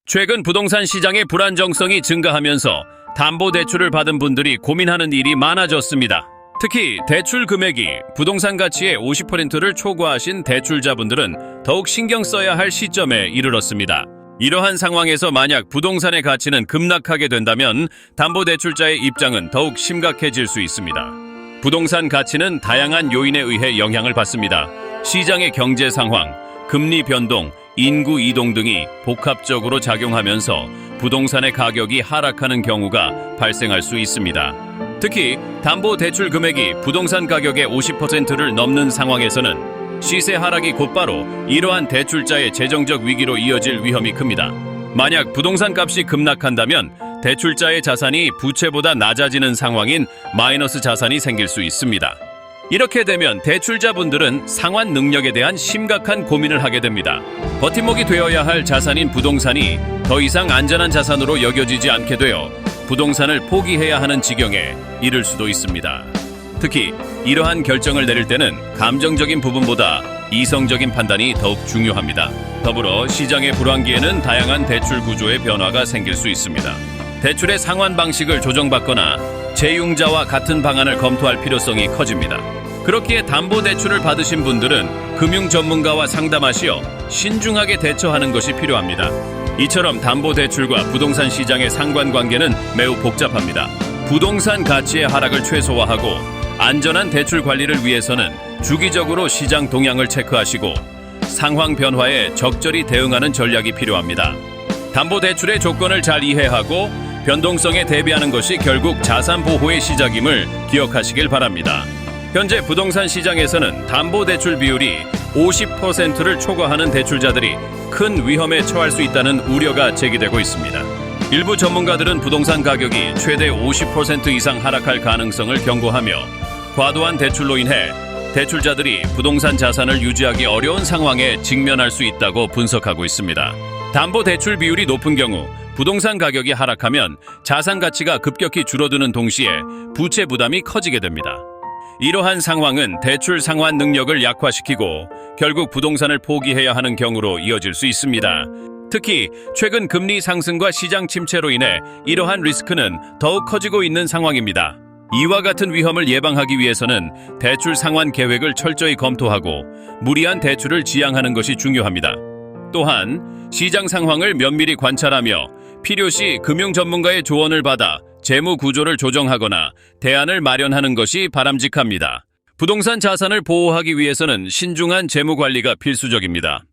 최근 부동산 시장의 불안정성이 증가하면서 담보대출을 받은 분들이 고민하는 일이 많아졌습니다. 특히 대출 금액이 부동산 가치의 50%를 초과하신 대출자분들은 더욱 신경 써야 할 시점에 이르렀습니다. 이러한 상황에서 만약 부동산의 가치는 급락하게 된다면 담보대출자의 입장은 더욱 심각해질 수 있습니다. 부동산 가치는 다양한 요인에 의해 영향을 받습니다. 시장의 경제 상황, 금리 변동, 인구 이동 등이 복합적으로 작용하면서 부동산의 가격이 하락하는 경우가 발생할 수 있습니다. 특히 담보대출 금액이 부동산 가격의 50%를 넘는 상황에서는 시세 하락이 곧바로 이러한 대출자의 재정적 위기로 이어질 위험이 큽니다. 만약 부동산 값이 급락한다면 대출자의 자산이 부채보다 낮아지는 상황인 마이너스 자산이 생길 수 있습니다. 이렇게 되면 대출자분들은 상환 능력에 대한 심각한 고민을 하게 됩니다. 버팀목이 되어야 할 자산인 부동산이 더 이상 안전한 자산으로 여겨지지 않게 되어 부동산을 포기해야 하는 지경에 이를 수도 있습니다. 특히 이러한 결정을 내릴 때는 감정적인 부분보다 이성적인 판단이 더욱 중요합니다. 더불어 시장의 불황기에는 다양한 대출 구조의 변화가 생길 수 있습니다. 대출의 상환 방식을 조정받거나 채융자와 같은 방안을 검토할 필요성이 커집니다. 그렇기에 담보대출을 받으신 분들은 금융 전문가와 상담하시어 신중하게 대처하는 것이 필요합니다. 이처럼 담보대출과 부동산 시장의 상관관계는 매우 복잡합니다. 부동산 가치의 하락을 최소화하고 안전한 대출 관리를 위해서는 주기적으로 시장 동향을 체크하시고 상황 변화에 적절히 대응하는 전략이 필요합니다. 담보대출의 조건을 잘 이해하고 변동성에 대비하는 것이 결국 자산 보호의 시작임을 기억하시길 바랍니다. 현재 부동산 시장에서는 담보대출 비율이 50%를 초과하는 대출자들이 큰 위험에 처할 수 있다는 우려가 제기되고 있습니다. 일부 전문가들은 부동산 가격이 최대 50% 이상 하락할 가능성을 경고하며 과도한 대출로 인해 대출자들이 부동산 자산을 유지하기 어려운 상황에 직면할 수 있다고 분석하고 있습니다. 담보대출 비율이 높은 경우 부동산 가격이 하락하면 자산 가치가 급격히 줄어드는 동시에 부채 부담이 커지게 됩니다. 이러한 상황은 대출 상환 능력을 약화시키고 결국 부동산을 포기해야 하는 경우로 이어질 수 있습니다. 특히 최근 금리 상승과 시장 침체로 인해 이러한 리스크는 더욱 커지고 있는 상황입니다. 이와 같은 위험을 예방하기 위해서는 대출 상환 계획을 철저히 검토하고 무리한 대출을 지양하는 것이 중요합니다. 또한 시장 상황을 면밀히 관찰하며 필요시 금융 전문가의 조언을 받아 재무 구조를 조정하거나 대안을 마련하는 것이 바람직합니다. 부동산 자산을 보호하기 위해서는 신중한 재무 관리가 필수적입니다.